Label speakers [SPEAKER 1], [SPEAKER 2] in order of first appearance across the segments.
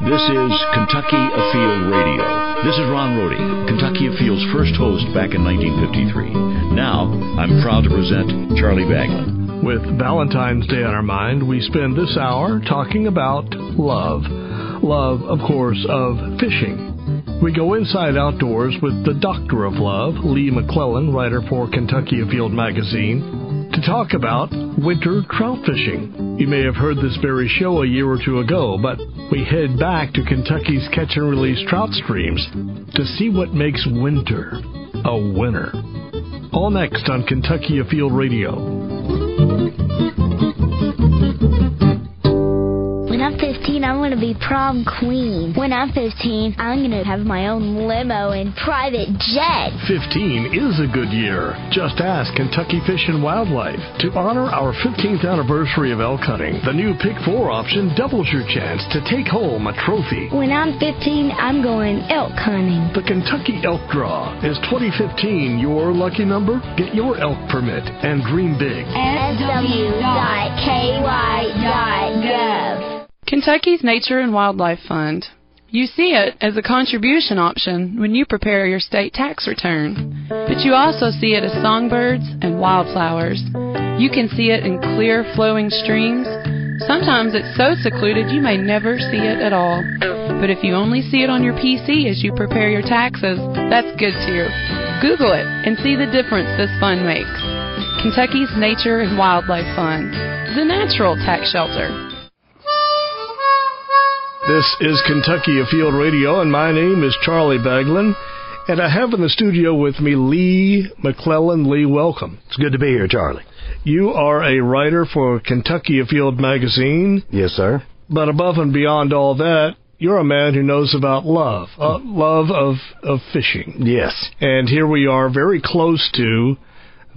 [SPEAKER 1] This is Kentucky Afield Radio. This is Ron Rohde, Kentucky Afield's first host back in 1953. Now, I'm proud to present Charlie Baglin.
[SPEAKER 2] With Valentine's Day on our mind, we spend this hour talking about love. Love, of course, of fishing. We go inside outdoors with the Doctor of Love, McClellan, writer for Kentucky Afield Magazine, to talk about winter trout fishing. You may have heard this very show a year or two ago, but we head back to Kentucky's catch-and-release trout streams to see what makes winter a winner. All next on Kentucky Afield Radio.
[SPEAKER 3] When I'm 15, I'm going to be prom queen. When I'm 15, I'm going to have my own limo and private jet.
[SPEAKER 2] 15 is a good year. Just ask Kentucky Fish and Wildlife. To honor our 15th anniversary of elk hunting, the new Pick 4 option doubles your chance to take home a trophy.
[SPEAKER 3] When I'm 15, I'm going elk hunting.
[SPEAKER 2] The Kentucky Elk Draw. Is 2015 your lucky number? Get your elk permit and dream big.
[SPEAKER 3] sw.ky.gov.
[SPEAKER 4] Kentucky's Nature and Wildlife Fund. You see it as a contribution option when you prepare your state tax return. But you also see it as songbirds and wildflowers. You can see it in clear flowing streams. Sometimes it's so secluded you may never see it at all. But if you only see it on your PC as you prepare your taxes, that's good too. Google it and see the difference this fund makes. Kentucky's Nature and Wildlife Fund, the natural tax shelter.
[SPEAKER 2] This is Kentucky Afield Radio, and my name is Charlie Baglin, and I have in the studio with me McClellan. Lee, welcome.
[SPEAKER 5] It's good to be here, Charlie.
[SPEAKER 2] You are a writer for Kentucky Afield Magazine.
[SPEAKER 5] Yes, sir.
[SPEAKER 2] But above and beyond all that, you're a man who knows about love, love of fishing.
[SPEAKER 5] Yes.
[SPEAKER 2] And here we are very close to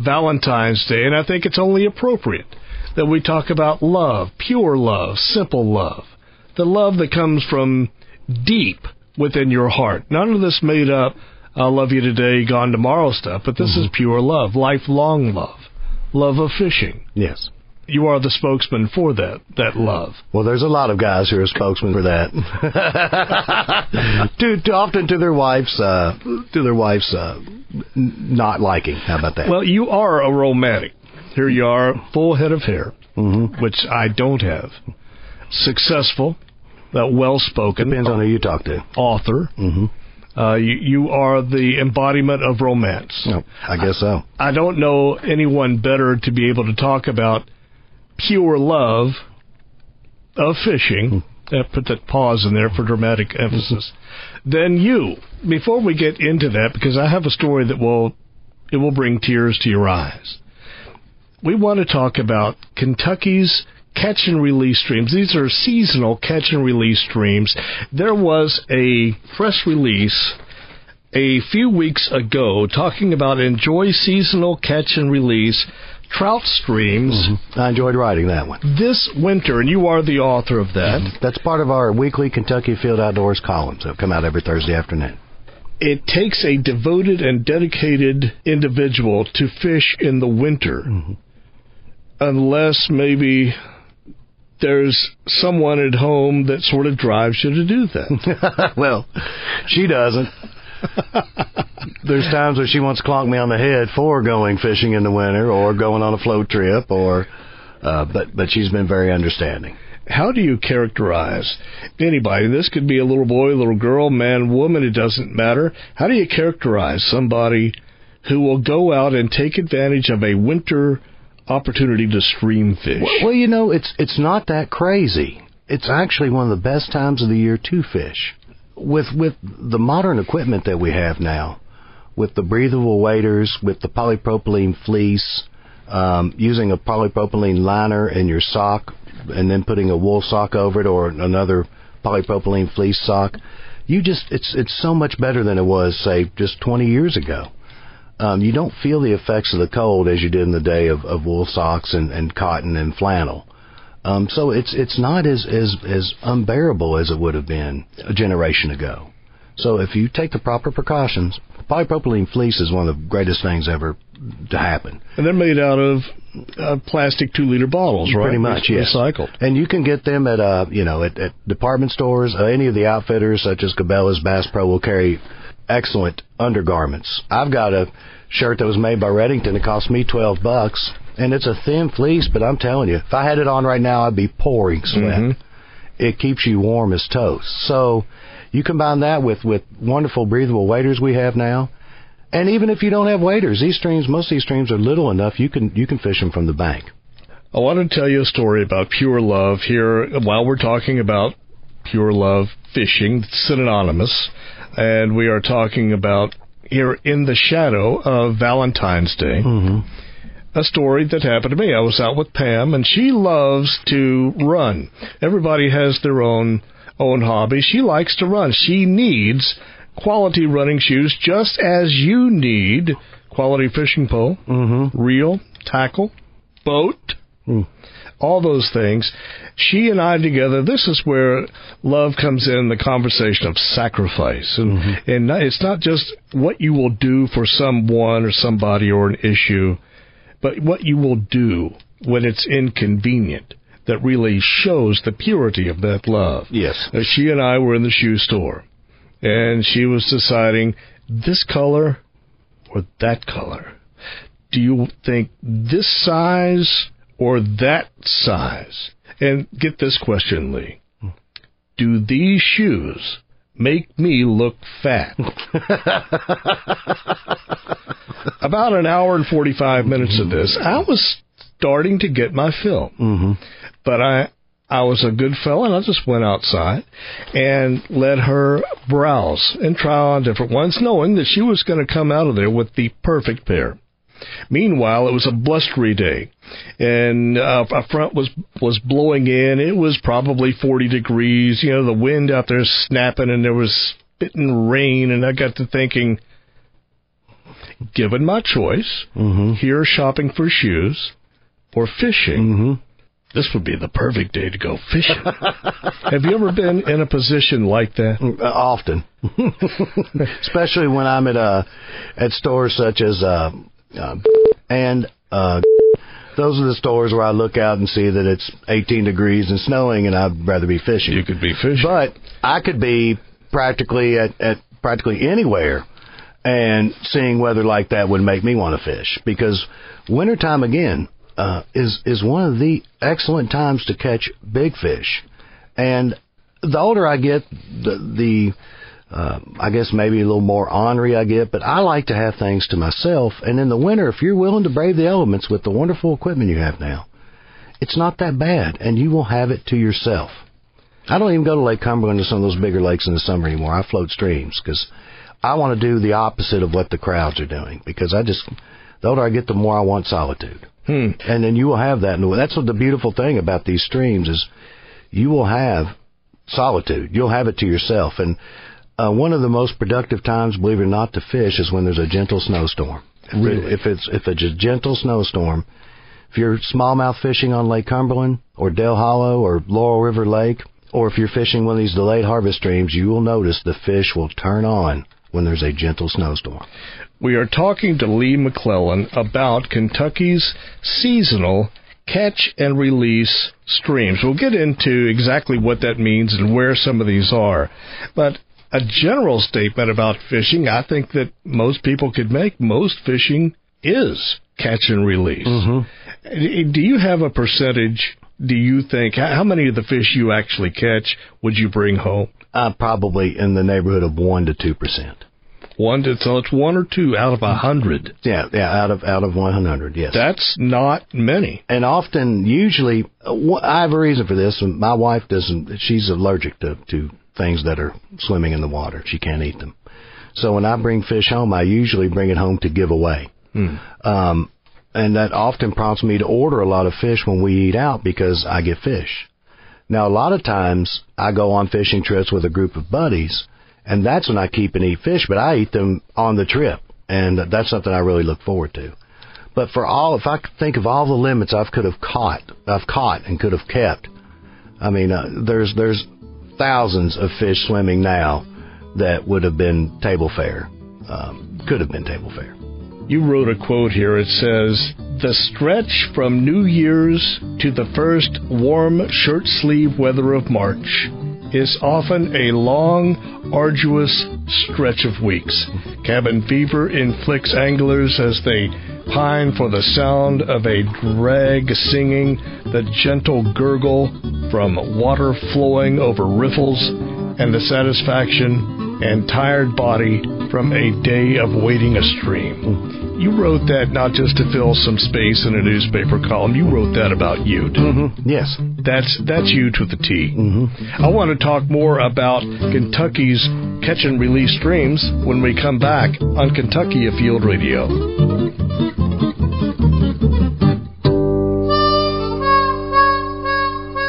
[SPEAKER 2] Valentine's Day, and I think it's only appropriate that we talk about love, pure love, simple love. The love that comes from deep within your heart. None of this made up, I'll love you today, gone tomorrow stuff, but this is pure love, lifelong love, love of fishing.
[SPEAKER 5] Yes.
[SPEAKER 2] You are the spokesman for that love.
[SPEAKER 5] Well, there's a lot of guys who are spokesmen for that. Often to their wives' not liking. How about that?
[SPEAKER 2] Well, you are a romantic. Here you are, full head of hair, which I don't have. Successful. Well-spoken.
[SPEAKER 5] Depends on who you talk to.
[SPEAKER 2] Author. You are the embodiment of romance.
[SPEAKER 5] Oh, I guess so.
[SPEAKER 2] I don't know anyone better to be able to talk about pure love of fishing. Put that pause in there for dramatic emphasis. Than you. Before we get into that, because I have a story that will bring tears to your eyes. We want to talk about Kentucky's catch-and-release streams. These are seasonal catch-and-release streams. There was a press release a few weeks ago talking about enjoy seasonal catch-and-release trout streams.
[SPEAKER 5] I enjoyed writing that one.
[SPEAKER 2] This winter, and you are the author of that.
[SPEAKER 5] That's part of our weekly Kentucky Afield Outdoors columns that come out every Thursday afternoon.
[SPEAKER 2] It takes a devoted and dedicated individual to fish in the winter, unless maybe there's someone at home that sort of drives you to do that.
[SPEAKER 5] Well, she doesn't. There's times where she wants to clonk me on the head for going fishing in the winter or going on a float trip, but she's been very understanding.
[SPEAKER 2] How do you characterize anybody? This could be a little boy, little girl, man, woman, it doesn't matter. How do you characterize somebody who will go out and take advantage of a winter opportunity to stream fish?
[SPEAKER 5] Well, you know, it's not that crazy. It's actually one of the best times of the year to fish. With the modern equipment that we have now, with the breathable waders, with the polypropylene fleece, using a polypropylene liner in your sock, and then putting a wool sock over it or another polypropylene fleece sock, it's so much better than it was, say, just 20 years ago. You don't feel the effects of the cold as you did in the day of wool socks and cotton and flannel. So it's not as unbearable as it would have been a generation ago. So if you take the proper precautions, polypropylene fleece is one of the greatest things ever to happen.
[SPEAKER 2] And they're made out of plastic 2-liter bottles, right?
[SPEAKER 5] Pretty much, yes.
[SPEAKER 2] Recycled.
[SPEAKER 5] And you can get them at at department stores. Any of the outfitters, such as Cabela's, Bass Pro, will carry excellent undergarments. I've got a shirt that was made by Reddington. It cost me $12, and it's a thin fleece. But I'm telling you, if I had it on right now, I'd be pouring sweat. Mm-hmm. It keeps you warm as toast. So you combine that with wonderful breathable waders we have now. And even if you don't have waders, most of these streams are little enough you can fish them from the bank.
[SPEAKER 2] I want to tell you a story about Pure Love here while we're talking about Pure Love fishing, synonymous, and we are talking about here in the shadow of Valentine's Day. Mm-hmm. A story that happened to me. I was out with Pam, and she loves to run. Everybody has their own hobby. She likes to run. She needs quality running shoes, just as you need quality fishing pole, reel, tackle, boat, all those things. She and I together, this is where love comes in, the conversation of sacrifice. And it's not just what you will do for someone or somebody or an issue, but what you will do when it's inconvenient that really shows the purity of that love.
[SPEAKER 5] Yes.
[SPEAKER 2] She and I were in the shoe store, and she was deciding this color or that color. Do you think this size or that size? And get this question, Lee. Do these shoes make me look fat? About an hour and 45 minutes of this, I was starting to get my fill. But I was a good fellow, and I just went outside and let her browse and try on different ones, knowing that she was going to come out of there with the perfect pair. Meanwhile, it was a blustery day, and a front was blowing in. It was probably 40 degrees. You know, the wind out there snapping, and there was spitting rain, and I got to thinking, given my choice, here shopping for shoes or fishing, this would be the perfect day to go fishing. Have you ever been in a position like that?
[SPEAKER 5] Often. Especially when I'm at stores such as those are the stores where I look out and see that it's 18 degrees and snowing, and I'd rather be fishing.
[SPEAKER 2] You could be fishing.
[SPEAKER 5] But I could be practically at practically anywhere, and seeing weather like that would make me want to fish, because wintertime, again, is one of the excellent times to catch big fish. And the older I get, I guess maybe a little more ornery I get, but I like to have things to myself. And in the winter, if you're willing to brave the elements with the wonderful equipment you have now, it's not that bad, and you will have it to yourself. I don't even go to Lake Cumberland or some of those bigger lakes in the summer anymore. I float streams because I want to do the opposite of what the crowds are doing, because the older I get, the more I want solitude. And then you will have that. And that's what the beautiful thing about these streams is, you will have solitude. You'll have it to yourself. And one of the most productive times, believe it or not, to fish is when there's a gentle snowstorm.
[SPEAKER 2] Really?
[SPEAKER 5] If it's a gentle snowstorm, if you're smallmouth fishing on Lake Cumberland or Dale Hollow or Laurel River Lake, or if you're fishing one of these delayed harvest streams, you will notice the fish will turn on when there's a gentle snowstorm.
[SPEAKER 2] We are talking to Lee McClellan about Kentucky's seasonal catch and release streams. We'll get into exactly what that means and where some of these are. But a general statement about fishing, I think that most people could make. Most fishing is catch and release. Do you have a percentage? Do you think, how many of the fish you actually catch would you bring home?
[SPEAKER 5] Probably in the neighborhood of 1 to 2%.
[SPEAKER 2] So it's 1 or 2 out of 100.
[SPEAKER 5] Yeah, out of 100, yes.
[SPEAKER 2] That's not many.
[SPEAKER 5] And often, usually, I have a reason for this. My wife she's allergic to things that are swimming in the water. She can't eat them. So when I bring fish home, I usually bring it home to give away. And that often prompts me to order a lot of fish when we eat out, because I get fish. Now, a lot of times, I go on fishing trips with a group of buddies, and that's when I keep and eat fish, but I eat them on the trip, and that's something I really look forward to. But if I could think of all the limits I've caught and could have kept, I mean, there's thousands of fish swimming now that would have been table fare, could have been table fare.
[SPEAKER 2] You wrote a quote here. It says, "The stretch from New Year's to the first warm shirt-sleeve weather of March is often a long, arduous stretch of weeks. Cabin fever inflicts anglers as they pine for the sound of a drag singing, the gentle gurgle from water flowing over riffles, and the satisfaction and tired body from a day of wading a stream." You wrote that not just to fill some space in a newspaper column. You wrote that about you, too.
[SPEAKER 5] Yes.
[SPEAKER 2] That's you to the T. I want to talk more about Kentucky's catch and release streams when we come back on Kentucky Afield Radio.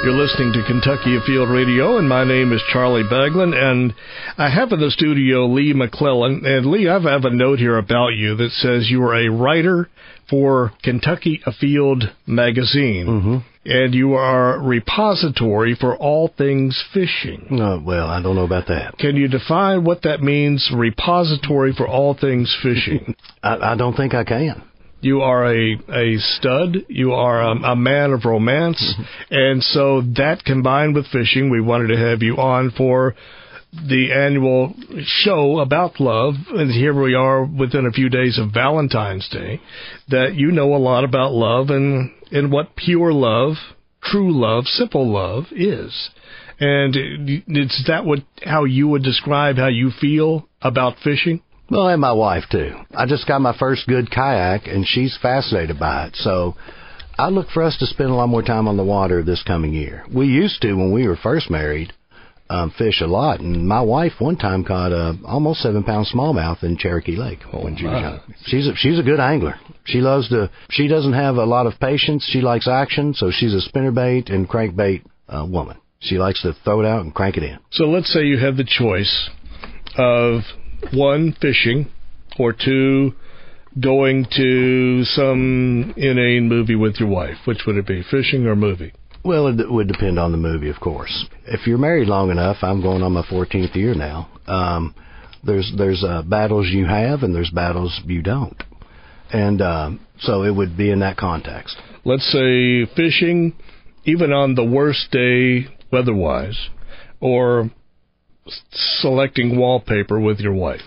[SPEAKER 2] You're listening to Kentucky Afield Radio, and my name is Charlie Baglin, and I have in the studio Lee McClellan. And Lee, I have a note here about you that says you are a writer for Kentucky Afield Magazine, and you are a repository for all things fishing.
[SPEAKER 5] Well, I don't know about that.
[SPEAKER 2] Can you define what that means, repository for all things fishing?
[SPEAKER 5] I don't think I can.
[SPEAKER 2] You are a stud. You are a man of romance. And so that combined with fishing, we wanted to have you on for the annual show about love. And here we are within a few days of Valentine's Day, that you know a lot about love and what pure love, true love, simple love is. And is that how you would describe how you feel about fishing?
[SPEAKER 5] Well, and my wife, too. I just got my first good kayak, and she's fascinated by it. So I look for us to spend a lot more time on the water this coming year. We used to, when we were first married, fish a lot. And my wife one time caught a almost 7-pound smallmouth in Cherokee Lake when she was young. She's a good angler. She doesn't have a lot of patience. She likes action, so she's a spinnerbait and crankbait woman. She likes to throw it out and crank it in.
[SPEAKER 2] So let's say you had the choice of 1, fishing, or 2, going to some inane movie with your wife. Which would it be, fishing or movie?
[SPEAKER 5] Well, it would depend on the movie, of course. If you're married long enough, I'm going on my 14th year now, there's battles you have and there's battles you don't. And so it would be in that context.
[SPEAKER 2] Let's say fishing, even on the worst day weather-wise, or selecting wallpaper with your wife.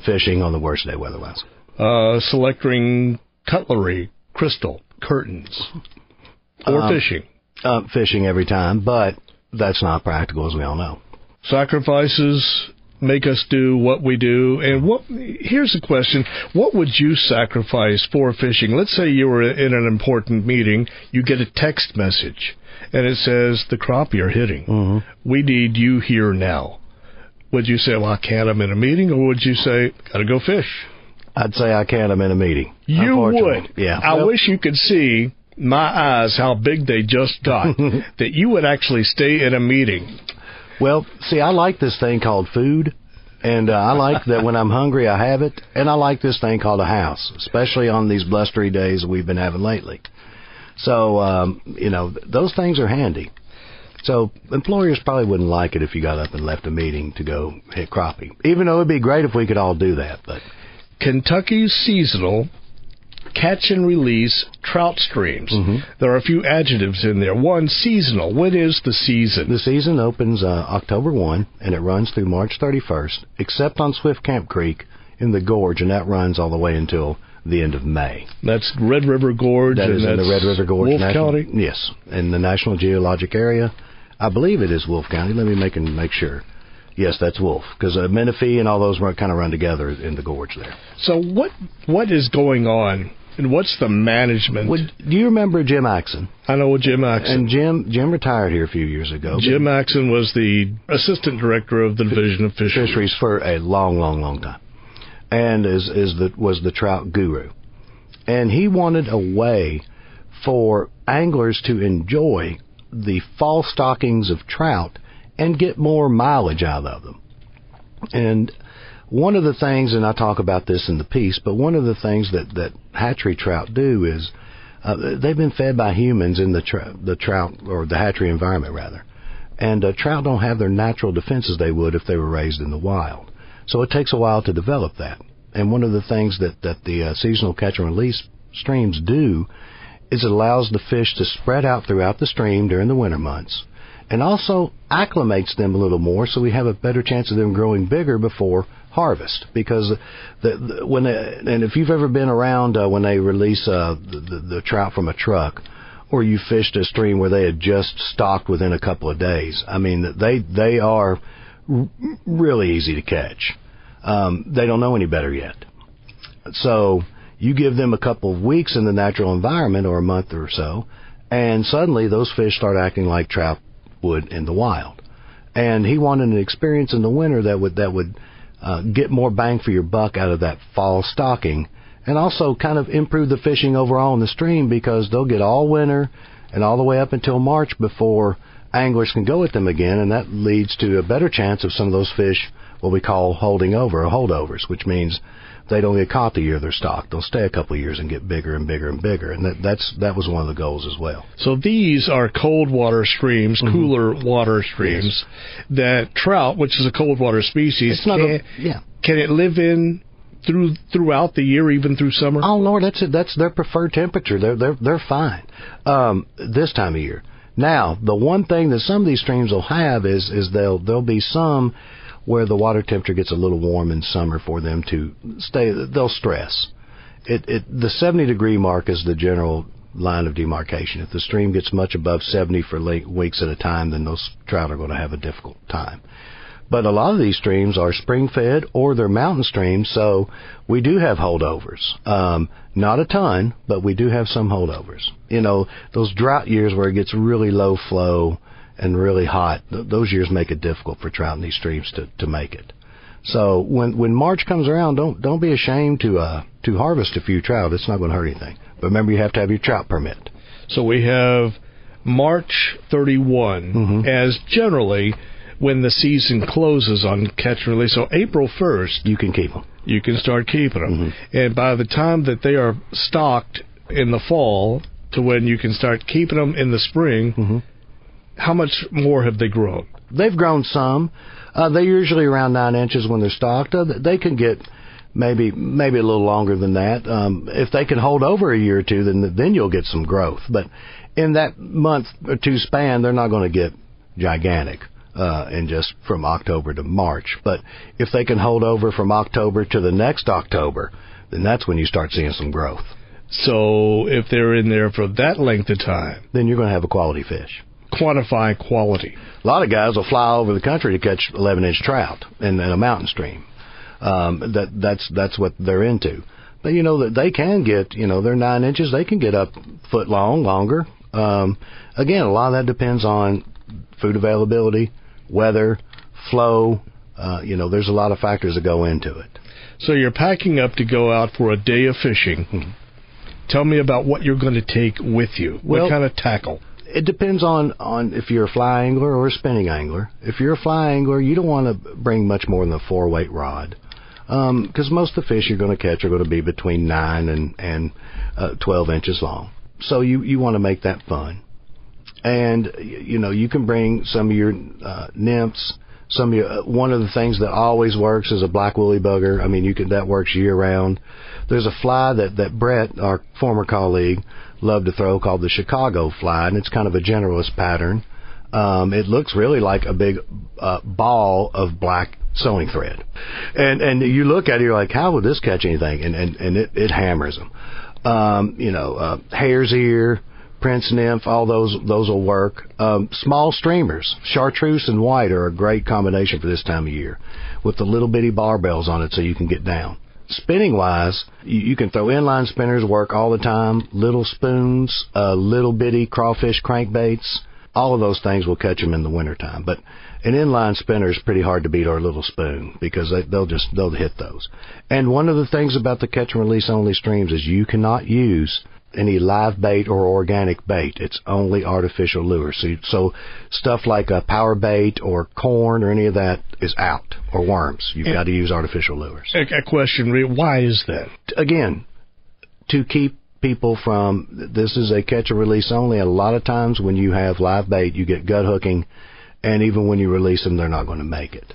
[SPEAKER 5] Fishing on the worst day weather-wise.
[SPEAKER 2] Selecting cutlery, crystal, curtains, or fishing.
[SPEAKER 5] Fishing every time, but that's not practical, as we all know.
[SPEAKER 2] Sacrifices make us do what we do. And here's a question. What would you sacrifice for fishing? Let's say you were in an important meeting. You get a text message, and it says, the crappie are hitting. We need you here now. Would you say, well, I can't, I'm in a meeting? Or would you say, got to go fish?
[SPEAKER 5] I'd say I can't, I'm in a meeting.
[SPEAKER 2] You would?
[SPEAKER 5] Yeah.
[SPEAKER 2] I wish you could see my eyes, how big they just got, that you would actually stay in a meeting.
[SPEAKER 5] Well, see, I like this thing called food, and I like that when I'm hungry I have it, and I like this thing called a house, especially on these blustery days we've been having lately. So, those things are handy. So employers probably wouldn't like it if you got up and left a meeting to go hit crappie, even though it'd be great if we could all do that. But
[SPEAKER 2] Kentucky's seasonal catch and release trout streams. There are a few adjectives in there. 1, seasonal. When is the season?
[SPEAKER 5] The season opens October 1, and it runs through March 31st, except on Swift Camp Creek in the gorge, and that runs all the way until the end of May. That's
[SPEAKER 2] Red River Gorge.
[SPEAKER 5] That is in the Red River Gorge.
[SPEAKER 2] Wolf County?
[SPEAKER 5] Yes, in the National Geologic Area. I believe it is Wolf County. Let me make sure. Yes, that's Wolf, because Menifee and all those kind of run together in the gorge there.
[SPEAKER 2] So what is going on, and what's the management?
[SPEAKER 5] Do you remember Jim Axon?
[SPEAKER 2] I know Jim Axon.
[SPEAKER 5] And Jim retired here a few years ago.
[SPEAKER 2] Jim Axon was the assistant director of the Division of Fisheries
[SPEAKER 5] for a long, long, long time, and was the trout guru. And he wanted a way for anglers to enjoy the fall stockings of trout and get more mileage out of them. And one of the things, and I talk about this in the piece, but one of the things that hatchery trout do is they've been fed by humans in the trout, or the hatchery environment rather. And trout don't have their natural defenses they would if they were raised in the wild. So it takes a while to develop that. And one of the things that the seasonal catch and release streams do is it allows the fish to spread out throughout the stream during the winter months, and also acclimates them a little more, so we have a better chance of them growing bigger before harvest. Because and if you've ever been around when they release the trout from a truck, or you fished a stream where they had just stocked within a couple of days, I mean, they are really easy to catch. They don't know any better yet. So you give them a couple of weeks in the natural environment, or a month or so, and suddenly those fish start acting like trout would in the wild. And he wanted an experience in the winter that would get more bang for your buck out of that fall stocking, and also kind of improve the fishing overall in the stream, because they'll get all winter and all the way up until March before anglers can go at them again, and that leads to a better chance of some of those fish, what we call holding over, or holdovers, which means they don't get caught the year they're stocked. They'll stay a couple of years and get bigger and bigger and bigger, and that was one of the goals as well.
[SPEAKER 2] So these are cold water streams, cooler water streams, that trout, which is a cold water species, can it live in throughout the year, even through summer?
[SPEAKER 5] Oh Lord, that's it. That's their preferred temperature. They're fine this time of year. Now, the one thing that some of these streams will have is there'll be some where the water temperature gets a little warm in summer for them to stay. They'll stress. The 70-degree mark is the general line of demarcation. If the stream gets much above 70 for weeks at a time, then those trout are going to have a difficult time. But a lot of these streams are spring-fed, or they're mountain streams, so we do have holdovers. Not a ton, but we do have some holdovers. You know, those drought years where it gets really low flow and really hot, those years make it difficult for trout in these streams to make it. So when March comes around, don't be ashamed to harvest a few trout. It's not going to hurt anything. But remember, you have to have your trout permit.
[SPEAKER 2] So we have March 31 as generally when the season closes on catch and release. So April 1st,
[SPEAKER 5] you can keep them.
[SPEAKER 2] You can start keeping them. And by the time that they are stocked in the fall to when you can start keeping them in the spring, how much more have they grown?
[SPEAKER 5] They've grown some. They're usually around 9 inches when they're stocked. They can get maybe a little longer than that. If they can hold over a year or two, then you'll get some growth. But in that month or two span, they're not going to get gigantic. And just from October to March. But if they can hold over from October to the next October, then that's when you start seeing some growth.
[SPEAKER 2] So if they're in there for that length of time,
[SPEAKER 5] then you're going to have a quality fish.
[SPEAKER 2] Quantify quality.
[SPEAKER 5] A lot of guys will fly over the country to catch 11-inch trout in a mountain stream. That's what they're into. But you know that they can get, they're 9 inches. They can get up foot long, longer. Again, a lot of that depends on food availability, weather, flow. There's a lot of factors that go into it.
[SPEAKER 2] So you're packing up to go out for a day of fishing. Tell me about what you're going to take with you. What kind of tackle?
[SPEAKER 5] It depends on if you're a fly angler or a spinning angler. If you're a fly angler, you don't want to bring much more than a 4-weight rod, because most of the fish you're going to catch are going to be between 9 and 12 inches long. So you want to make that fun. And you can bring some of your nymphs. One of the things that always works is a black woolly bugger. I mean, that works year round. There's a fly that Brett, our former colleague, loved to throw called the Chicago fly, and it's kind of a generalist pattern. It looks really like a big ball of black sewing thread, and you look at it, you're like, how would this catch anything? And it hammers them. Hare's ear, Prince nymph, all those will work. Small streamers, chartreuse and white, are a great combination for this time of year, with the little bitty barbells on it so you can get down. Spinning wise, you can throw inline spinners, work all the time. Little spoons, little bitty crawfish crankbaits, all of those things will catch them in the wintertime. But an inline spinner is pretty hard to beat, or a little spoon, because they'll hit those. And one of the things about the catch and release only streams is you cannot use any live bait or organic bait. It's only artificial lures. So stuff like a power bait or corn or any of that is out, or worms. You've got to use artificial lures.
[SPEAKER 2] A question, why is that?
[SPEAKER 5] Again, to keep people from, this is a catch and release only. A lot of times when you have live bait, you get gut hooking, and even when you release them, they're not going to make it.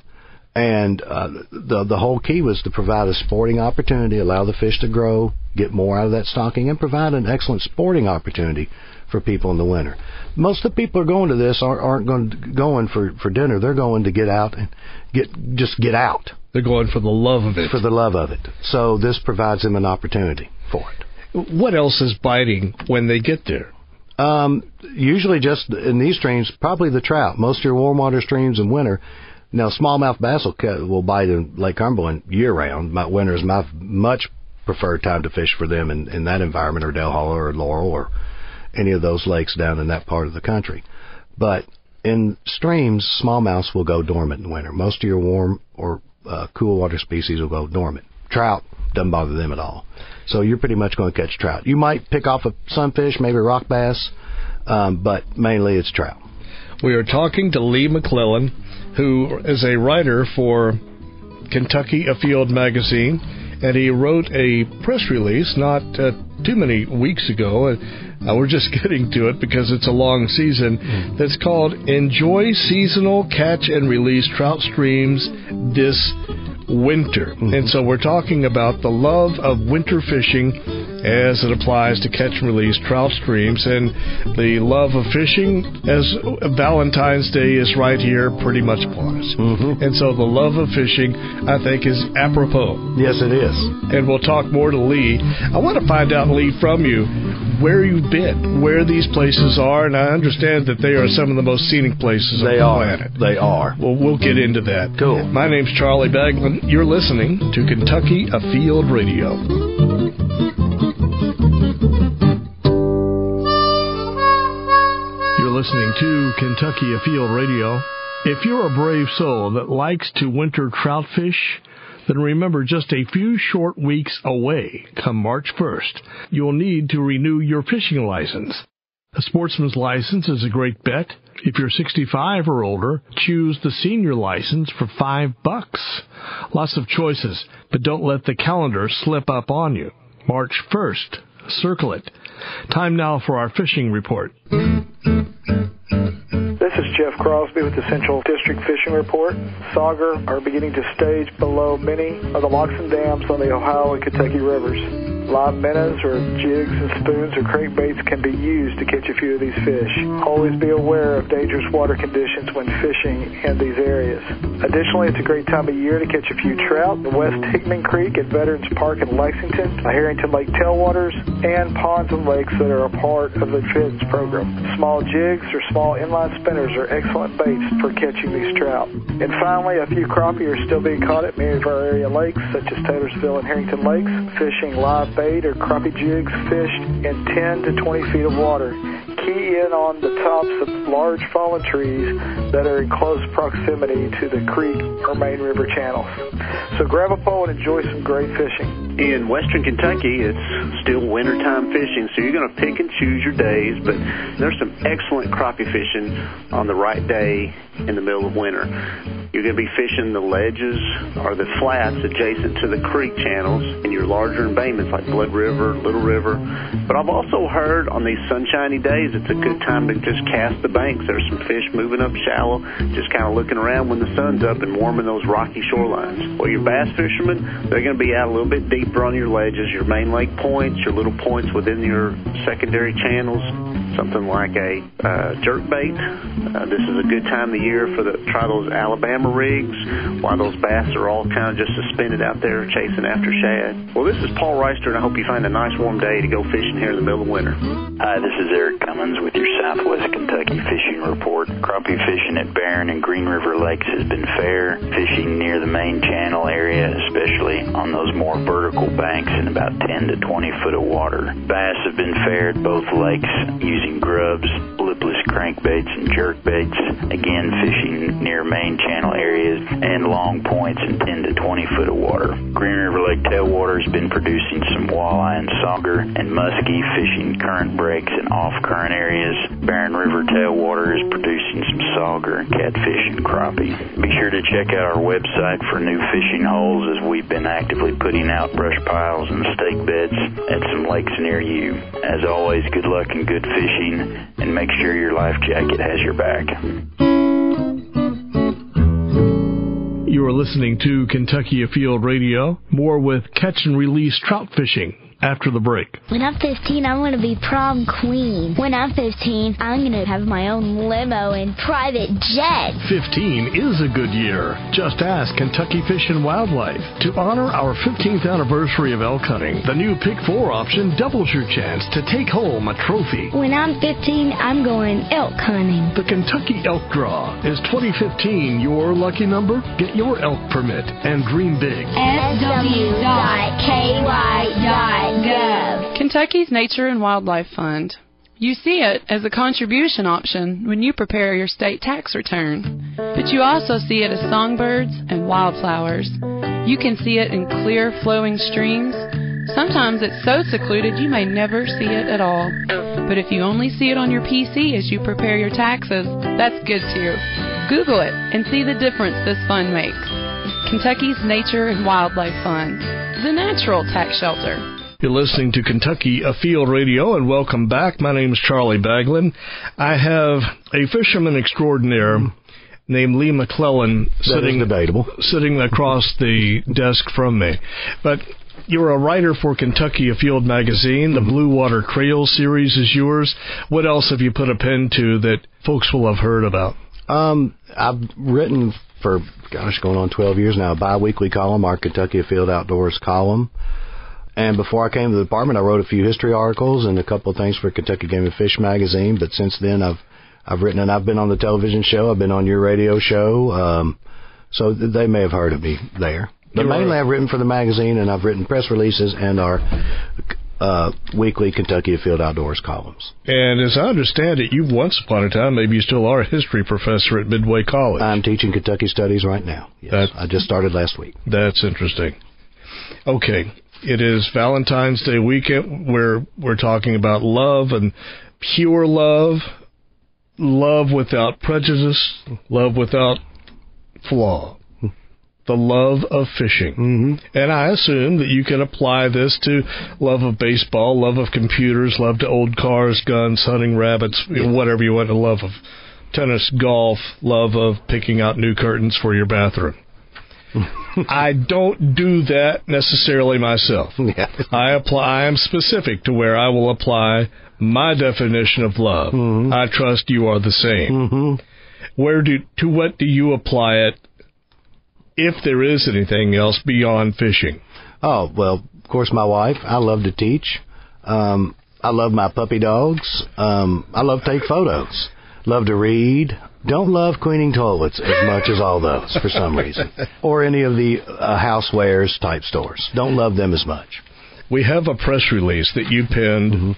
[SPEAKER 5] And the whole key was to provide a sporting opportunity, allow the fish to grow, get more out of that stocking, and provide an excellent sporting opportunity for people in the winter. Most of the people who are going to this aren't going for dinner. They're going to get out and get out.
[SPEAKER 2] They're going for the love of it.
[SPEAKER 5] For the love of it. So this provides them an opportunity for it.
[SPEAKER 2] What else is biting when they get there?
[SPEAKER 5] Usually just in these streams, probably the trout. Most of your warm water streams in winter. Now, smallmouth bass will bite in Lake Cumberland year-round. Winter is my much preferred time to fish for them in that environment, or Del Hollow or Laurel or any of those lakes down in that part of the country. But in streams, smallmouths will go dormant in winter. Most of your warm or cool water species will go dormant. Trout doesn't bother them at all. So you're pretty much going to catch trout. You might pick off a sunfish, maybe rock bass, but mainly it's trout.
[SPEAKER 2] We are talking to Lee McClellan, who is a writer for Kentucky Afield Magazine, and he wrote a press release not too many weeks ago. We're just getting to it because it's a long season. That's called "Enjoy Seasonal Catch and Release Trout Streams This Winter." And so we're talking about the love of winter fishing as it applies to catch and release trout streams, and the love of fishing as Valentine's Day is right here pretty much upon us. And so the love of fishing, I think, is apropos.
[SPEAKER 5] Yes, it is.
[SPEAKER 2] And we'll talk more to Lee. I want to find out, Lee, from you where you've been, where these places are, and I understand that they are some of the most scenic places on the planet.
[SPEAKER 5] They are.
[SPEAKER 2] Well, we'll get into that.
[SPEAKER 5] Cool.
[SPEAKER 2] My name's Charlie Baglan. You're listening to Kentucky Afield Radio. You're listening to Kentucky Afield Radio. If you're a brave soul that likes to winter trout fish, then remember, just a few short weeks away, come March 1st, you'll need to renew your fishing license. A sportsman's license is a great bet. If you're 65 or older, choose the senior license for $5. Lots of choices, but don't let the calendar slip up on you. March 1st. Circle it. Time now for our fishing report.
[SPEAKER 6] This is Jeff Crosby with the Central District Fishing Report. Sauger are beginning to stage below many of the locks and dams on the Ohio and Kentucky rivers. Live minnows or jigs and spoons or crankbaits can be used to catch a few of these fish. Always be aware of dangerous water conditions when fishing in these areas. Additionally, it's a great time of year to catch a few trout. The West Hickman Creek at Veterans Park in Lexington, Harrington Lake tailwaters, and ponds and lakes that are a part of the FIDS program. Small jigs or small inline spinners are excellent baits for catching these trout. And finally, a few crappie are still being caught at many of our area lakes, such as Taylorsville and Harrington Lakes. Fishing live bait or crappie jigs fished in 10 to 20 feet of water. Key in on the tops of large fallen trees that are in close proximity to the creek or main river channels. So grab a pole and enjoy some great fishing.
[SPEAKER 7] In western Kentucky, it's still wintertime fishing, so you're going to pick and choose your days, but there's some excellent crappie fishing on the right day in the middle of winter. You're going to be fishing the ledges or the flats adjacent to the creek channels in your larger embayments like Blood River, Little River. But I've also heard on these sunshiny days it's a good time to just cast the banks. There's some fish moving up shallow, just kind of looking around when the sun's up and warming those rocky shorelines. Well, your bass fishermen, they're going to be out a little bit deeper on your ledges, your main lake points, your little points within your secondary channels, something like a jerk bait. This is a good time of the year for try those Alabama rigs while those bass are all kind of just suspended out there chasing after shad. Well, this is Paul Reister, and I hope you find a nice warm day to go fishing here in the middle of winter.
[SPEAKER 8] Hi, this is Eric Cummins with your Southwest Kentucky Fishing Report. Crappie fishing at Barren and Green River Lakes has been fair. Fishing near the main channel area, especially on those more vertical banks in about 10 to 20 foot of water. Bass have been fair at both lakes using grubs, lipless crankbaits, and jerkbaits. Again, fishing near main channel areas and long points in 10 to 20 foot of water. Green River Lake tailwater has been producing some walleye and sauger and muskie, fishing current breaks in off-current areas. Barren River tailwater is producing some sauger and catfish and crappie. Be sure to check out our website for new fishing holes, as we've been actively putting out brush piles and stake beds at some lakes near you. As always, good luck and good fishing, and make sure your life jacket has your back.
[SPEAKER 2] You are listening to Kentucky Afield Radio. More with catch and release trout fishing after the break.
[SPEAKER 3] When I'm 15, I'm going to be prom queen. When I'm 15, I'm going to have my own limo and private jet.
[SPEAKER 2] 15 is a good year. Just ask Kentucky Fish and Wildlife. To honor our 15th anniversary of elk hunting, the new Pick 4 option doubles your chance to take home a trophy.
[SPEAKER 3] When I'm 15, I'm going elk hunting.
[SPEAKER 2] The Kentucky Elk Draw. Is 2015 your lucky number? Get your elk permit and dream big.
[SPEAKER 3] sw.ky.gov.
[SPEAKER 4] Kentucky's Nature and Wildlife Fund. You see it as a contribution option when you prepare your state tax return. But you also see it as songbirds and wildflowers. You can see it in clear flowing streams. Sometimes it's so secluded you may never see it at all. But if you only see it on your PC as you prepare your taxes, that's good too. Google it and see the difference this fund makes. Kentucky's Nature and Wildlife Fund, the natural tax shelter.
[SPEAKER 2] You're listening to Kentucky Afield Radio, and welcome back. My name is Charlie Baglin. I have a fisherman extraordinaire named Lee McClellan sitting across the desk from me. But you're a writer for Kentucky Afield Magazine. The Blue Water Trail series is yours. What else have you put a pen to that folks will have heard about?
[SPEAKER 5] I've written for, going on 12 years now, a bi-weekly column, our Kentucky Afield Outdoors column. And before I came to the department, I wrote a few history articles and a couple of things for Kentucky Game and Fish magazine. But since then, I've written, and I've been on the television show. I've been on your radio show. So they may have heard of me there. But mainly I've written for the magazine, and I've written press releases and our weekly Kentucky Afield Outdoors columns.
[SPEAKER 2] And as I understand it, you once upon a time, maybe you still are, a history professor at Midway College.
[SPEAKER 5] I'm teaching Kentucky Studies right now. Yes, I just started last week.
[SPEAKER 2] That's interesting. Okay. It is Valentine's Day weekend where we're talking about love and pure love, love without prejudice, love without flaw, the love of fishing. Mm-hmm. And I assume that you can apply this to love of baseball, love of computers, love to old cars, guns, hunting rabbits, whatever you want, to love of tennis, golf, love of picking out new curtains for your bathroom. I don't do that necessarily myself. Yeah. I am specific to where I will apply my definition of love. Mm-hmm. I trust you are the same. Mm-hmm. To what do you apply it, if there is anything else beyond fishing?
[SPEAKER 5] Oh, well, of course, my wife. I love to teach. I love my puppy dogs. I love to take photos. Love to read. Don't love cleaning toilets as much as all those for some reason. Or any of the housewares type stores. Don't love them as much.
[SPEAKER 2] We have a press release that you penned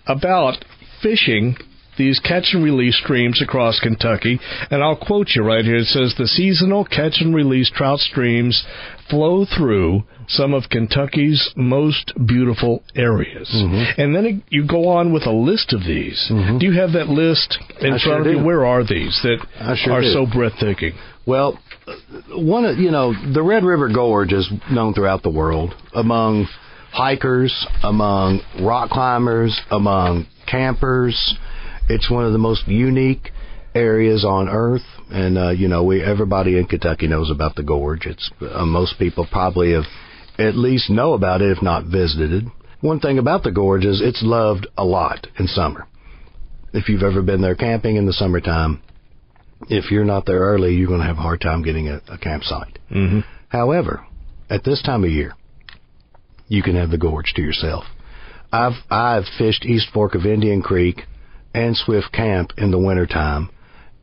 [SPEAKER 2] about fishing these catch and release streams across Kentucky. And I'll quote you right here. It says, the seasonal catch and release trout streams flow through some of Kentucky's most beautiful areas. Mm-hmm. And then you go on with a list of these. Mm-hmm. Do you have that list in front of you? Where are these that are so breathtaking?
[SPEAKER 5] Well, the Red River Gorge is known throughout the world among hikers, among rock climbers, among campers. It's one of the most unique areas on Earth, and everybody in Kentucky knows about the gorge. It's most people probably have at least know about it, if not visited. One thing about the gorge is it's loved a lot in summer. If you've ever been there camping in the summertime, if you're not there early, you're going to have a hard time getting a campsite. Mm-hmm. However, at this time of year, you can have the gorge to yourself. I've fished East Fork of Indian Creek and Swift Camp in the wintertime,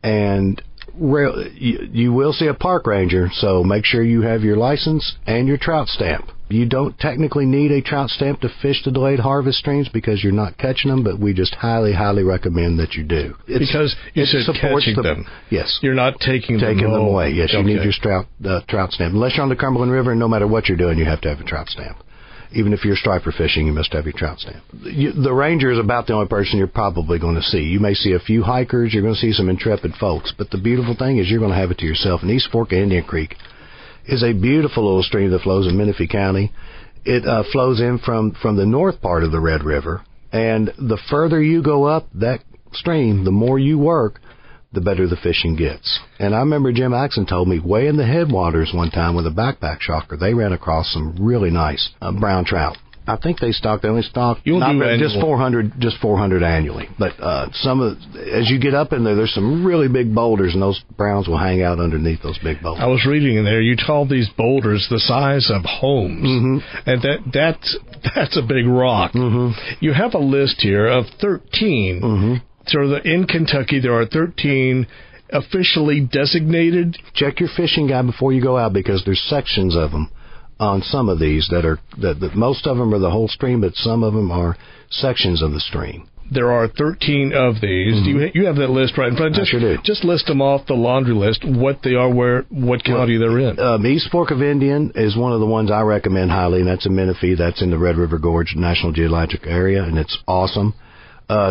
[SPEAKER 5] and you will see a park ranger, so make sure you have your license and your trout stamp. You don't technically need a trout stamp to fish the delayed harvest streams because you're not catching them, but we just highly, highly recommend that you do.
[SPEAKER 2] Because you said catching them.
[SPEAKER 5] Yes.
[SPEAKER 2] You're not taking them
[SPEAKER 5] away. Yes, you need your trout stamp. Unless you're on the Cumberland River, and no matter what you're doing, you have to have a trout stamp. Even if you're striper fishing, you must have your trout stamp. The ranger is about the only person you're probably going to see. You may see a few hikers. You're going to see some intrepid folks. But the beautiful thing is you're going to have it to yourself. And East Fork of Indian Creek is a beautiful little stream that flows in Menifee County. It flows in from the north part of the Red River. And the further you go up that stream, the more you work, the better the fishing gets. And I remember Jim Axon told me way in the headwaters one time with a backpack shocker, they ran across some really nice brown trout. I think they only stocked just 400 annually. But as you get up in there's some really big boulders, and those browns will hang out underneath those big boulders.
[SPEAKER 2] I was reading in there, you called these boulders the size of homes, and that's a big rock. You have a list here of 13. So in Kentucky, there are 13 officially designated.
[SPEAKER 5] Check your fishing guide before you go out, because there's sections of them on some of these that most of them are the whole stream, but some of them are sections of the stream.
[SPEAKER 2] There are 13 of these. You have that list right in front.
[SPEAKER 5] I sure do.
[SPEAKER 2] Just list them off the laundry list, what they are, what county they're in.
[SPEAKER 5] East Fork of Indian is one of the ones I recommend highly, and that's in Menifee. That's in the Red River Gorge National Geologic Area, and it's awesome.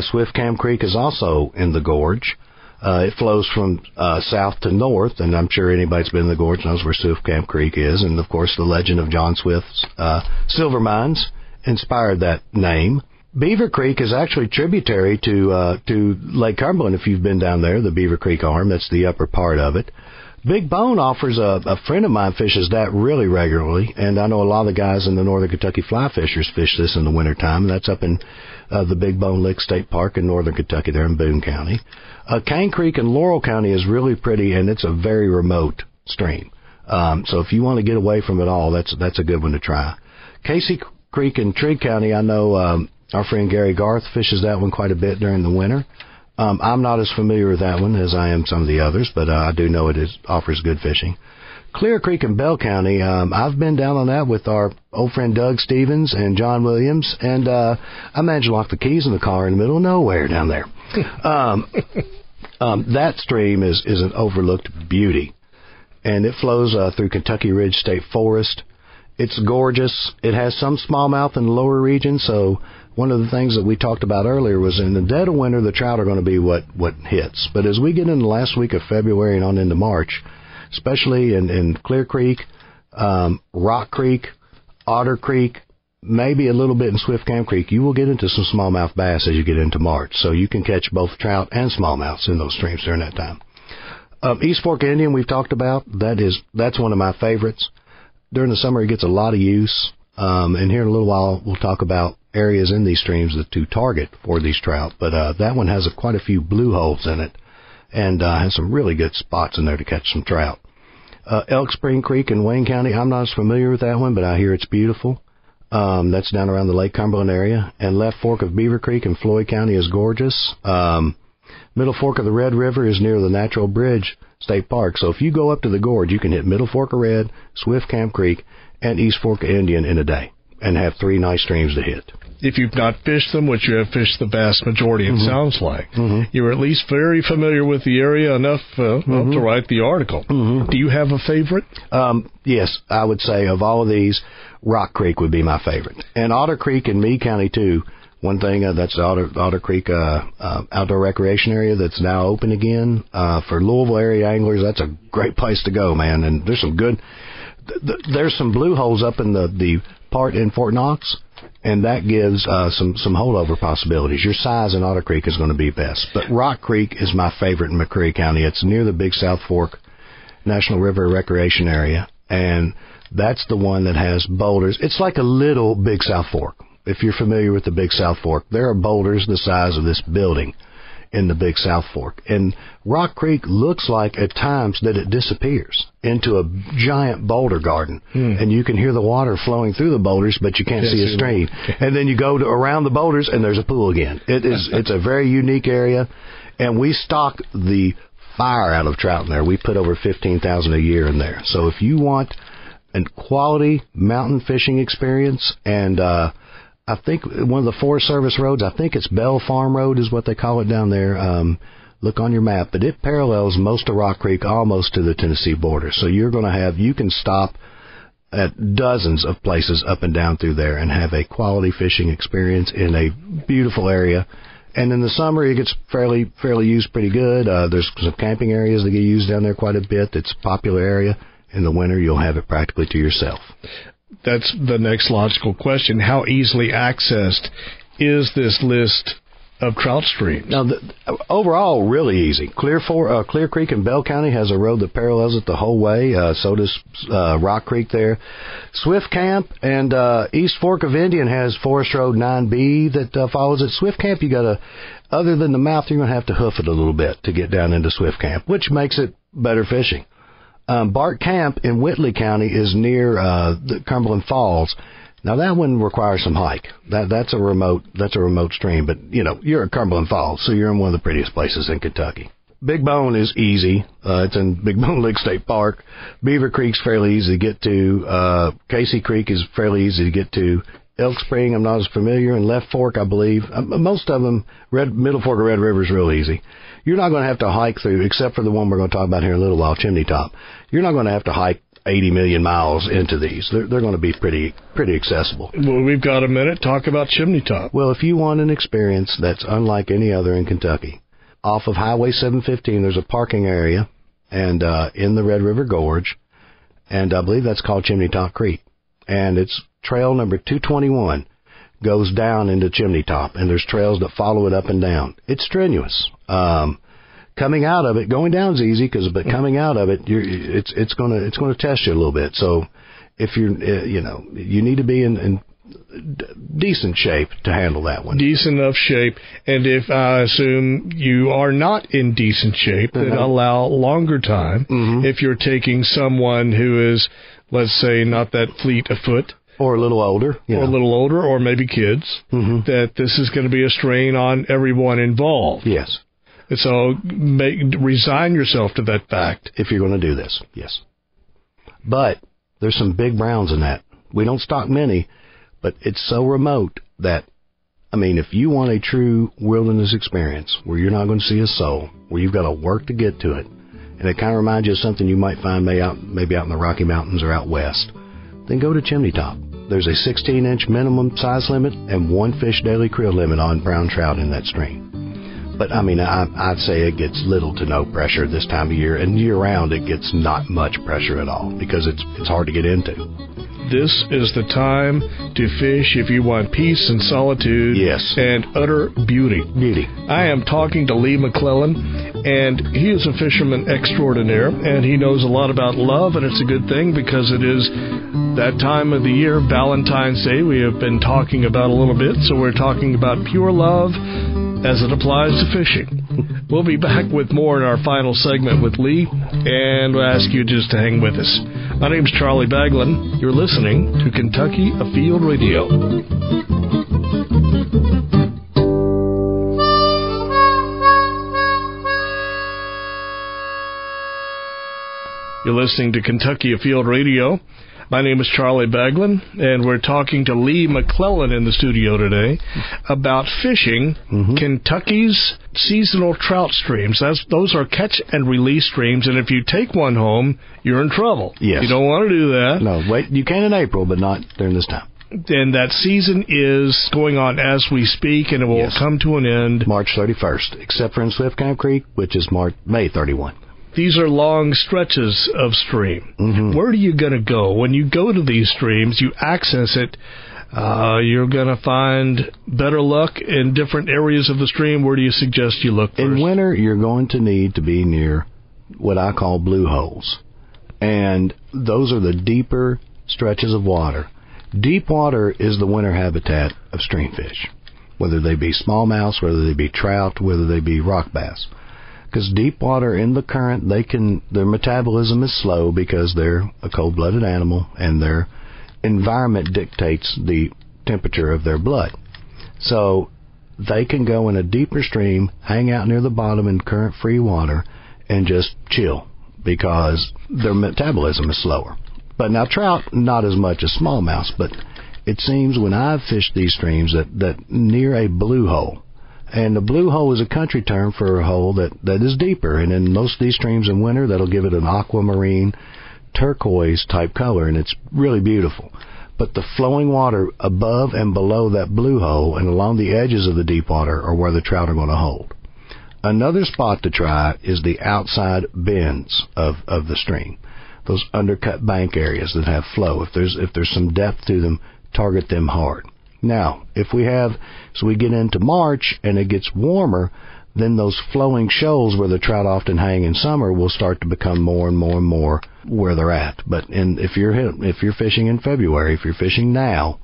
[SPEAKER 5] Swift Cam Creek is also in the gorge. It flows from south to north, and I'm sure anybody that's been in the gorge knows where Swift Camp Creek is. And, of course, the legend of John Swift's silver mines inspired that name. Beaver Creek is actually tributary to Lake Cumberland, if you've been down there, the Beaver Creek arm. That's the upper part of it. Big Bone offers a friend of mine fishes that really regularly, and I know a lot of the guys in the Northern Kentucky fly fishers fish this in the wintertime, and that's up in the Big Bone Lick State Park in Northern Kentucky there in Boone County. Cane Creek in Laurel County is really pretty, and it's a very remote stream. So if you want to get away from it all, that's a good one to try. Casey Creek in Trigg County, I know our friend Gary Garth fishes that one quite a bit during the winter. I'm not as familiar with that one as I am some of the others, but I do know it offers good fishing. Clear Creek in Bell County, I've been down on that with our old friend Doug Stevens and John Williams, and I managed to lock the keys in the car in the middle of nowhere down there. That stream is an overlooked beauty, and it flows through Kentucky Ridge State Forest. It's gorgeous. It has some smallmouth in the lower region, so one of the things that we talked about earlier was in the dead of winter, the trout are going to be what hits. But as we get into the last week of February and on into March, especially in Clear Creek, Rock Creek, Otter Creek, maybe a little bit in Swift Cam Creek, you will get into some smallmouth bass as you get into March. So you can catch both trout and smallmouths in those streams during that time. East Fork Indian we've talked about. That's one of my favorites. During the summer, it gets a lot of use. And here in a little while, we'll talk about areas in these streams to target for these trout. But that one has quite a few blue holes in it, and has some really good spots in there to catch some trout. Elk Spring Creek in Wayne County, I'm not as familiar with that one, but I hear it's beautiful. That's down around the Lake Cumberland area. And Left Fork of Beaver Creek in Floyd County is gorgeous. Middle Fork of the Red River is near the Natural Bridge State Park. So if you go up to the gorge, you can hit Middle Fork of Red, Swift Camp Creek, and East Fork of Indian in a day and have 3 nice streams to hit.
[SPEAKER 2] If you've not fished them, which you have fished the vast majority, it sounds like, you're at least very familiar with the area enough to write the article. Do you have a favorite?
[SPEAKER 5] Yes, I would say of all of these, Rock Creek would be my favorite. And Otter Creek in Meade County, too. One thing, that's the Otter Creek outdoor recreation area that's now open again. For Louisville area anglers, that's a great place to go, man. And there's some good... There's some blue holes up in the part in Fort Knox, and that gives some holdover possibilities. Your size in Otter Creek is going to be best. But Rock Creek is my favorite in McCreary County. It's near the Big South Fork National River Recreation Area, and that's the one that has boulders. It's like a little Big South Fork. If you're familiar with the Big South Fork, there are boulders the size of this building in the Big South Fork. And Rock Creek looks like at times that it disappears into a giant boulder garden. And you can hear the water flowing through the boulders, but you can't see a stream. And then you go around the boulders and there's a pool again. It's a very unique area. And we stock the fire out of trout in there. We put over 15,000 a year in there. So if you want a quality mountain fishing experience, and I think one of the Forest Service roads, I think it's Bell Farm Road is what they call it down there. Look on your map, but it parallels most of Rock Creek almost to the Tennessee border. So you can stop at dozens of places up and down through there and have a quality fishing experience in a beautiful area. And in the summer, it gets fairly used pretty good. There's some camping areas that get used down there quite a bit. It's a popular area. In the winter, you'll have it practically to yourself.
[SPEAKER 2] That's the next logical question. How easily accessed is this list of trout streams.
[SPEAKER 5] Now, overall, really easy. Clear Creek in Bell County has a road that parallels it the whole way. So does Rock Creek there. Swift Camp and East Fork of Indian has Forest Road 9B that follows it. Swift Camp, you got to, other than the mouth, you're going to have to hoof it a little bit to get down into Swift Camp, which makes it better fishing. Bart Camp in Whitley County is near the Cumberland Falls. Now that one requires some hike. That's a remote stream, but you're at Cumberland Falls, so you're in one of the prettiest places in Kentucky. Big Bone is easy. It's in Big Bone Lake State Park. Beaver Creek's fairly easy to get to. Casey Creek is fairly easy to get to. Elk Spring, I'm not as familiar. And Left Fork, I believe. Most of them, Middle Fork of Red River is real easy. You're not going to have to hike through, except for the one we're going to talk about here in a little while, Chimney Top. You're not going to have to hike 80 million miles into these. They're going to be pretty accessible.
[SPEAKER 2] Well, we've got a minute. Talk about Chimney Top.
[SPEAKER 5] Well, if you want an experience that's unlike any other in Kentucky, off of Highway 715, there's a parking area, and in the Red River Gorge, and I believe that's called Chimney Top Creek. And it's trail number 221 goes down into Chimney Top, and there's trails that follow it up and down. It's strenuous. Coming out of it, going down is easy, but coming out of it, it's going to test you a little bit. So if you're, you need to be in decent shape to handle that one.
[SPEAKER 2] Decent enough shape, and if I assume you are not in decent shape, then allow longer time. If you're taking someone who is, let's say, not that fleet of foot,
[SPEAKER 5] or a little older,
[SPEAKER 2] or maybe kids, that this is going to be a strain on everyone involved.
[SPEAKER 5] Yes.
[SPEAKER 2] So resign yourself to that fact.
[SPEAKER 5] If you're going to do this, yes. But there's some big browns in that. We don't stock many, but it's so remote that, if you want a true wilderness experience where you're not going to see a soul, where you've got to work to get to it, and it kind of reminds you of something you might find maybe out in the Rocky Mountains or out west, then go to Chimney Top. There's a 16-inch minimum size limit and 1 fish daily creel limit on brown trout in that stream. But, I'd say it gets little to no pressure this time of year, and year-round it gets not much pressure at all because it's hard to get into.
[SPEAKER 2] This is the time to fish if you want peace and solitude and utter beauty. I am talking to Lee McClellan, and he is a fisherman extraordinaire, and he knows a lot about love, and it's a good thing because it is that time of the year, Valentine's Day, we have been talking about a little bit, so we're talking about pure love as it applies to fishing. We'll be back with more in our final segment with Lee, and we'll ask you just to hang with us. My name's Charlie Baglin. You're listening to Kentucky Afield Radio. You're listening to Kentucky Afield Radio. My name is Charlie Baglin, and we're talking to Lee McClellan in the studio today about fishing Kentucky's seasonal trout streams. Those are catch and release streams, and if you take one home, you're in trouble.
[SPEAKER 5] Yes.
[SPEAKER 2] You don't want to do that.
[SPEAKER 5] No, wait, you can in April, but not during this time.
[SPEAKER 2] And that season is going on as we speak, and it will come to an end
[SPEAKER 5] March 31st, except for in Swift Camp Creek, which is May 31.
[SPEAKER 2] These are long stretches of stream. Where are you going to go? When you go to these streams, you access it, you're going to find better luck in different areas of the stream. Where do you suggest you look first?
[SPEAKER 5] In winter, you're going to need to be near what I call blue holes. And those are the deeper stretches of water. Deep water is the winter habitat of streamfish, whether they be smallmouth, whether they be trout, whether they be rock bass. Because deep water in the current, their metabolism is slow because they're a cold-blooded animal and their environment dictates the temperature of their blood. So they can go in a deeper stream, hang out near the bottom in current free water, and just chill because their metabolism is slower. But now trout, not as much as smallmouth, but it seems when I've fished these streams that near a blue hole, and the blue hole is a country term for a hole that is deeper. And in most of these streams in winter, that'll give it an aquamarine, turquoise type color, and it's really beautiful. But the flowing water above and below that blue hole and along the edges of the deep water are where the trout are going to hold. Another spot to try is the outside bends of the stream, those undercut bank areas that have flow. If there's some depth to them, target them hard. Now, if we get into March and it gets warmer, then those flowing shoals where the trout often hang in summer will start to become more and more and more where they're at. But if you're fishing in February, if you're fishing now,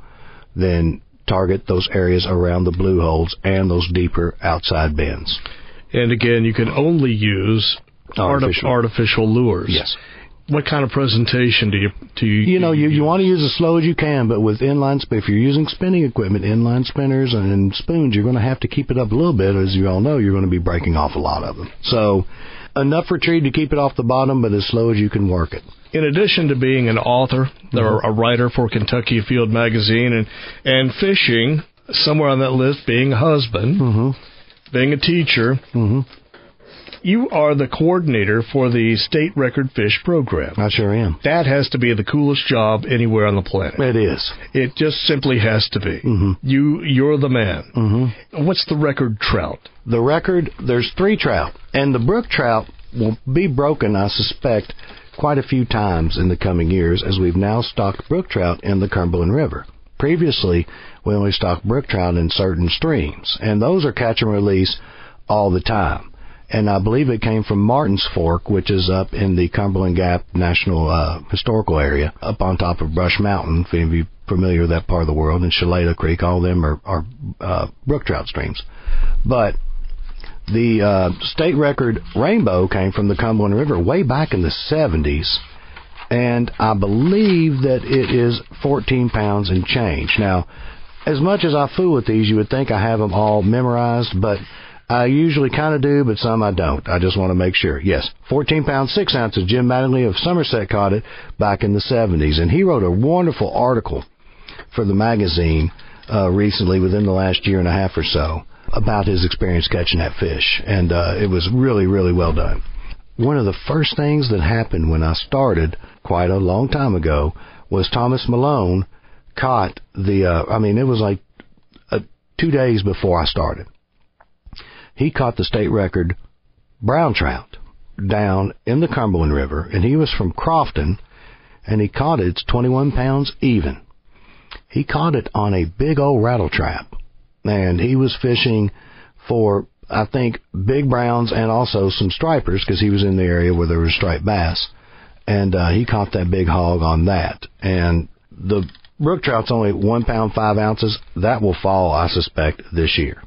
[SPEAKER 5] then target those areas around the blue holes and those deeper outside bends.
[SPEAKER 2] And again, you can only use artificial lures.
[SPEAKER 5] Yes.
[SPEAKER 2] What kind of presentation do you
[SPEAKER 5] You want to use as slow as you can, but with if you're using spinning equipment, inline spinners and spoons, you're going to have to keep it up a little bit. As you all know, you're going to be breaking off a lot of them. So enough retrieve to keep it off the bottom, but as slow as you can work it.
[SPEAKER 2] In addition to being an author, a writer for Kentucky Afield Magazine, and fishing, somewhere on that list being a husband, being a teacher, you are the coordinator for the State Record Fish program.
[SPEAKER 5] I sure am.
[SPEAKER 2] That has to be the coolest job anywhere on the planet.
[SPEAKER 5] It is.
[SPEAKER 2] It just simply has to be. You're the man. What's the record trout?
[SPEAKER 5] The record, there's 3 trout. And the brook trout will be broken, I suspect, quite a few times in the coming years, as we've now stocked brook trout in the Cumberland River. Previously, we only stocked brook trout in certain streams, and those are catch and release all the time. And I believe it came from Martin's Fork, which is up in the Cumberland Gap National Historical Area, up on top of Brush Mountain, if you're familiar with that part of the world, and Shalata Creek. All of them are brook trout streams. But the state record rainbow came from the Cumberland River way back in the 70s, and I believe that it is 14 pounds and change. Now, as much as I fool with these, you would think I have them all memorized, but I usually kind of do, but some I don't. I just want to make sure. Yes, 14 pounds, 6 ounces. Jim Mattingly of Somerset caught it back in the 70s, and he wrote a wonderful article for the magazine recently, within the last year and a half or so, about his experience catching that fish, and it was really, really well done. One of the first things that happened when I started quite a long time ago was Thomas Malone caught it was like 2 days before I started. He caught the state record brown trout down in the Cumberland River, and he was from Crofton, and he caught it. It's 21 pounds even. He caught it on a big old rattle trap, and he was fishing for, I think, big browns and also some stripers, because he was in the area where there was striped bass, and he caught that big hog on that. And the brook trout's only 1 pound 5 ounces. That will fall, I suspect, this year.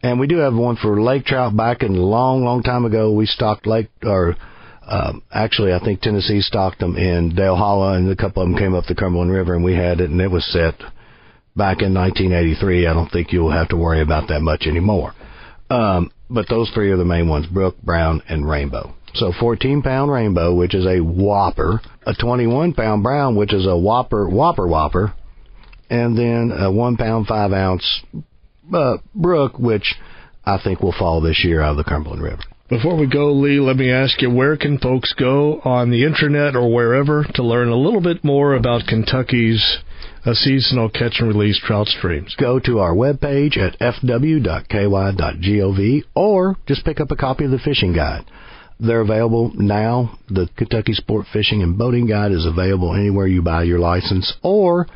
[SPEAKER 5] And we do have one for lake trout. Back in a long, long time ago, we stocked actually, I think Tennessee stocked them in Dale Hollow, and a couple of them came up the Cumberland River, and we had it, and it was set back in 1983. I don't think you'll have to worry about that much anymore. But those 3 are the main ones: brook, brown, and rainbow. So 14-pound rainbow, which is a whopper, a 21-pound brown, which is a whopper, and then a 1 pound 5 ounce brook, which I think will fall this year out of the Cumberland River.
[SPEAKER 2] Before we go, Lee, let me ask you, where can folks go on the internet or wherever to learn a little bit more about Kentucky's seasonal catch and release trout streams?
[SPEAKER 5] Go to our webpage at fw.ky.gov, or just pick up a copy of the fishing guide. They're available now. The Kentucky Sport Fishing and Boating Guide is available anywhere you buy your license, or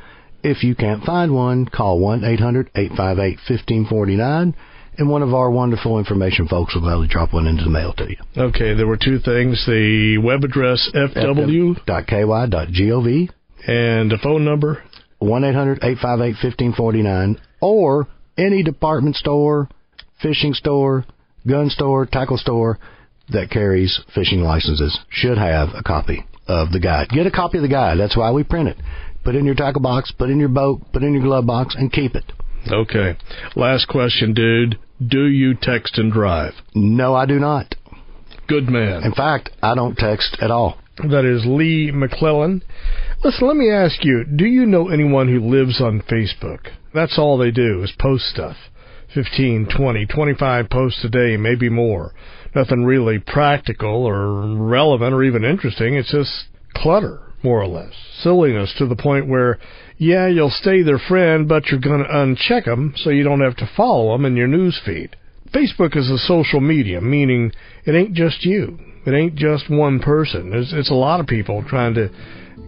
[SPEAKER 5] if you can't find one, call 1-800-858-1549, and one of our wonderful information folks will gladly drop one into the mail to you.
[SPEAKER 2] Okay, there were 2 things. The web address, fw.ky.gov, and a phone number,
[SPEAKER 5] 1-800-858-1549, or any department store, fishing store, gun store, tackle store that carries fishing licenses should have a copy of the guide. Get a copy of the guide. That's why we print it. Put it in your tackle box, put it in your boat, put it in your glove box, and keep it.
[SPEAKER 2] Okay. Last question, dude. Do you text and drive?
[SPEAKER 5] No, I do not.
[SPEAKER 2] Good man.
[SPEAKER 5] In fact, I don't text at all.
[SPEAKER 2] That is Lee McClellan. Listen, let me ask you, do you know anyone who lives on Facebook? That's all they do is post stuff. 15, 20, 25 posts a day, maybe more. Nothing really practical or relevant or even interesting. It's just clutter, more or less. Silliness to the point where, yeah, you'll stay their friend, but you're going to uncheck them so you don't have to follow them in your news feed. Facebook is a social media, meaning it ain't just you. It ain't just one person. It's a lot of people trying to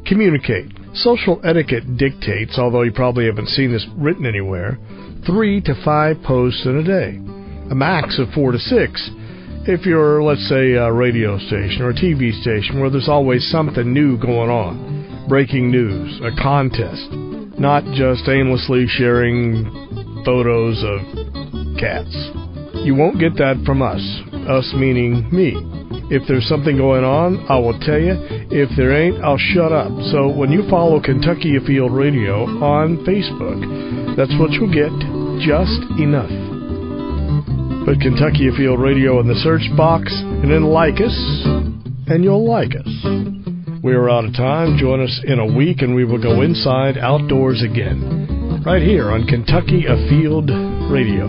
[SPEAKER 2] Communicate. Social etiquette dictates, although you probably haven't seen this written anywhere, 3 to 5 posts in a day. A max of 4 to 6 if you're, let's say, a radio station or a TV station where there's always something new going on. Breaking news, a contest, not just aimlessly sharing photos of cats. You won't get that from us meaning me. If there's something going on, I will tell you. If there ain't, I'll shut up. So when you follow Kentucky Afield Radio on Facebook, that's what you'll get, just enough. Put Kentucky Afield Radio in the search box and then like us, and you'll like us. We are out of time. Join us in a week and we will go inside outdoors again. Right here on Kentucky Afield Radio.